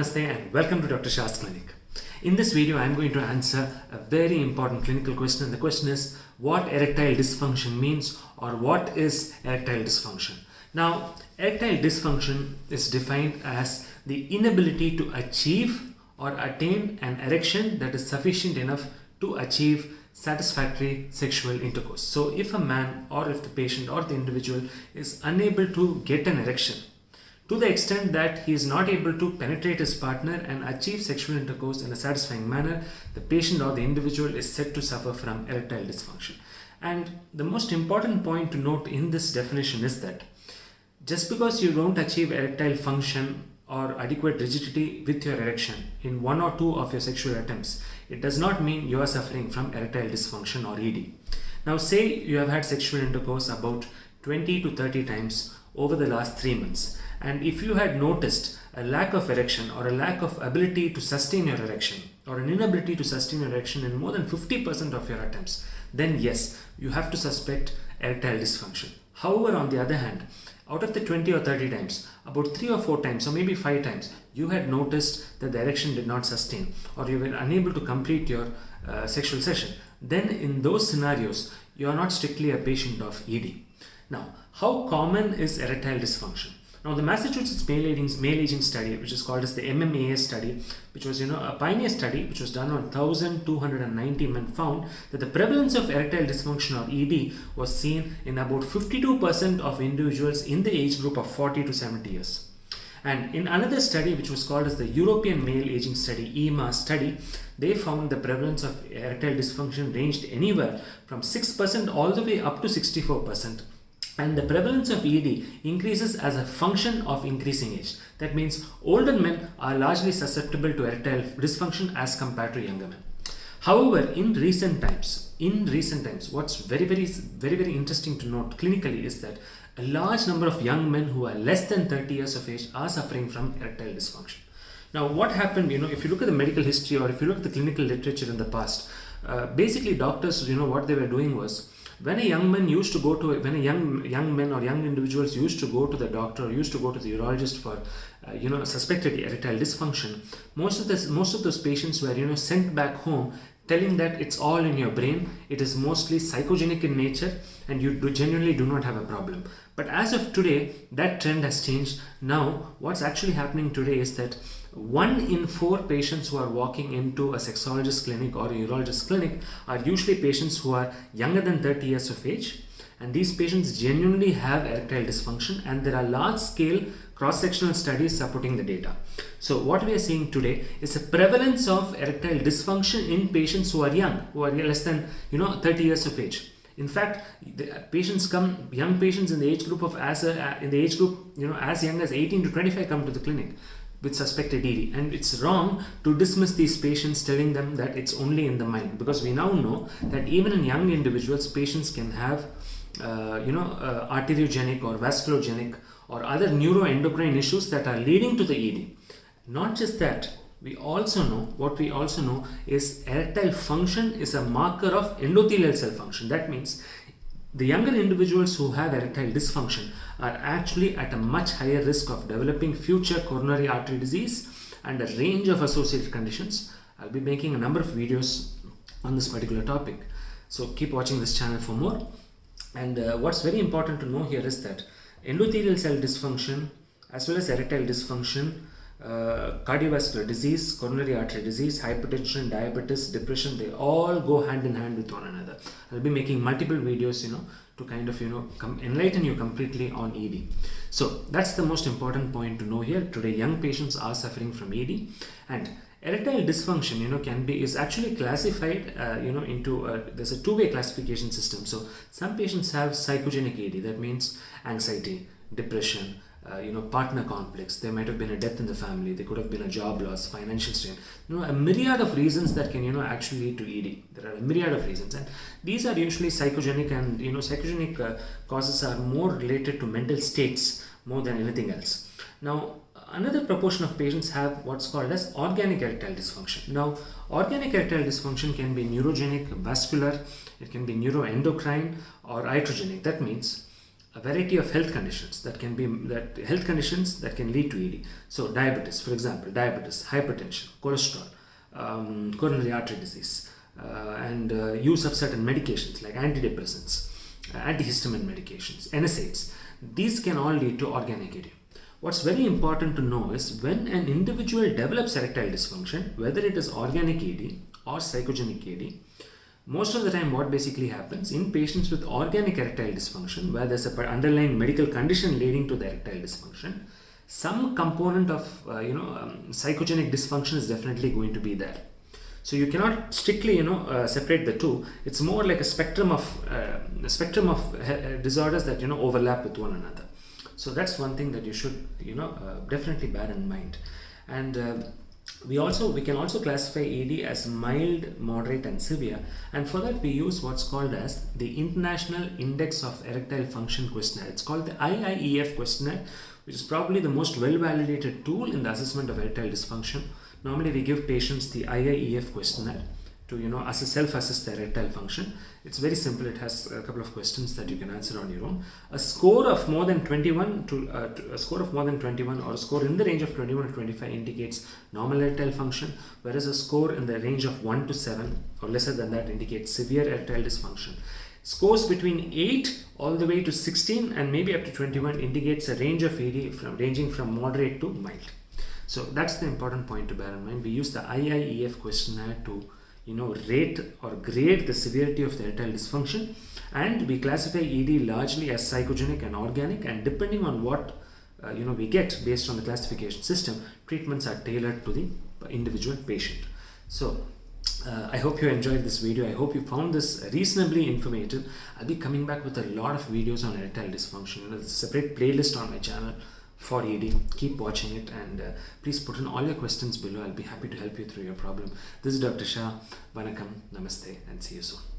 Namaste and welcome to Dr. Shah's clinic. In this video, I am going to answer a very important clinical question. The question is what erectile dysfunction means, or what is erectile dysfunction? Now, erectile dysfunction is defined as the inability to achieve or attain an erection that is sufficient enough to achieve satisfactory sexual intercourse. So if a man, or if the patient or the individual is unable to get an erection to the extent that he is not able to penetrate his partner and achieve sexual intercourse in a satisfying manner, the patient or the individual is said to suffer from erectile dysfunction. And the most important point to note in this definition is that just because you don't achieve erectile function or adequate rigidity with your erection in one or two of your sexual attempts, it does not mean you are suffering from erectile dysfunction or ED. Now, say you have had sexual intercourse about 20 to 30 times over the last 3 months, and if you had noticed a lack of erection or a lack of ability to sustain your erection or an inability to sustain your erection in more than 50% of your attempts, then yes, you have to suspect erectile dysfunction. However, on the other hand, out of the 20 or 30 times, about 3 or 4 times or maybe 5 times, you had noticed that the erection did not sustain or you were unable to complete your sexual session, then in those scenarios, you are not strictly a patient of ED. Now, how common is erectile dysfunction? Now, the Massachusetts male aging study, which is called as the MMAA study, which was a pioneer study which was done on 1,290 men, found that the prevalence of erectile dysfunction or ED was seen in about 52% of individuals in the age group of 40 to 70 years. And in another study, which was called as the European Male Aging Study, EMA study, they found the prevalence of erectile dysfunction ranged anywhere from 6% all the way up to 64%. And the prevalence of ED increases as a function of increasing age. That means older men are largely susceptible to erectile dysfunction as compared to younger men. However, in recent times, what's very interesting to note clinically is that a large number of young men who are less than 30 years of age are suffering from erectile dysfunction. Now, what happened, if you look at the medical history or if you look at the clinical literature in the past, basically doctors, what they were doing was, when a young man used to go to, when a young men or young individuals used to go to the doctor or used to go to the urologist for, suspected erectile dysfunction, most of those patients were, sent back home telling that it's all in your brain, it is mostly psychogenic in nature, and you genuinely do not have a problem. But as of today, that trend has changed. Now, what's actually happening today is that 1 in 4 patients who are walking into a sexologist clinic or a urologist clinic are usually patients who are younger than 30 years of age, and these patients genuinely have erectile dysfunction, and there are large-scale cross-sectional studies supporting the data. So what we are seeing today is a prevalence of erectile dysfunction in patients who are young, who are less than 30 years of age. In fact, the young patients in the age group as young as 18 to 25 come to the clinic with suspected ED, and it's wrong to dismiss these patients telling them that it's only in the mind, because we now know that even in young individuals, patients can have arteriogenic or vasculogenic or other neuroendocrine issues that are leading to the ED. Not just that, we also know is erectile function is a marker of endothelial cell function. That means the younger individuals who have erectile dysfunction are actually at a much higher risk of developing future coronary artery disease and a range of associated conditions. I'll be making a number of videos on this particular topic, so keep watching this channel for more. And what's very important to know here is that endothelial cell dysfunction as well as erectile dysfunction, cardiovascular disease, coronary artery disease, hypertension, diabetes, depression, they all go hand in hand with one another. I'll be making multiple videos, to kind of, enlighten you completely on ED. So that's the most important point to know here. Today, young patients are suffering from ED, and erectile dysfunction, is actually classified, into there's a two-way classification system. So some patients have psychogenic ED, that means anxiety, depression, partner conflicts. There might have been a death in the family. There could have been a job loss, financial strain. A myriad of reasons that can, actually lead to ED. There are a myriad of reasons, and these are usually psychogenic, and psychogenic causes are more related to mental states more than anything else. Now, another proportion of patients have what's called as organic erectile dysfunction. Now, organic erectile dysfunction can be neurogenic, vascular, it can be neuroendocrine, or iatrogenic. That means a variety of health conditions that can lead to ED. So diabetes, for example, hypertension, cholesterol, coronary artery disease, and use of certain medications like antidepressants, antihistamine medications, NSAIDs. These can all lead to organic ED. What's very important to know is when an individual develops erectile dysfunction, whether it is organic ED or psychogenic ED, most of the time what basically happens in patients with organic erectile dysfunction, where there's an underlying medical condition leading to the erectile dysfunction, some component of psychogenic dysfunction is definitely going to be there. So you cannot strictly separate the two. It's more like a spectrum of disorders that overlap with one another. So that's one thing that you should definitely bear in mind. And we can also classify ED as mild, moderate and severe, and for that we use what's called as the International Index of Erectile Function questionnaire. It's called the IIEF questionnaire, which is probably the most well-validated tool in the assessment of erectile dysfunction. Normally we give patients the IIEF questionnaire to self-assess their erectile function. It's very simple. It has a couple of questions that you can answer on your own. A score of more than 21 or a score in the range of 21 to 25 indicates normal erectile function, whereas a score in the range of 1 to 7 or lesser than that indicates severe erectile dysfunction. Scores between 8 all the way to 16 and maybe up to 21 indicates a range of ED ranging from moderate to mild. So that's the important point to bear in mind. We use the IIEF questionnaire to rate or grade the severity of the erectile dysfunction, and we classify ED largely as psychogenic and organic, and depending on what we get based on the classification system, treatments are tailored to the individual patient. So I hope you enjoyed this video. I hope you found this reasonably informative. I'll be coming back with a lot of videos on erectile dysfunction. There's a separate playlist on my channel for ED. Keep watching it, and please put in all your questions below. I'll be happy to help you through your problem. This is Dr. Shah. Vanakkam, Namaste, and see you soon.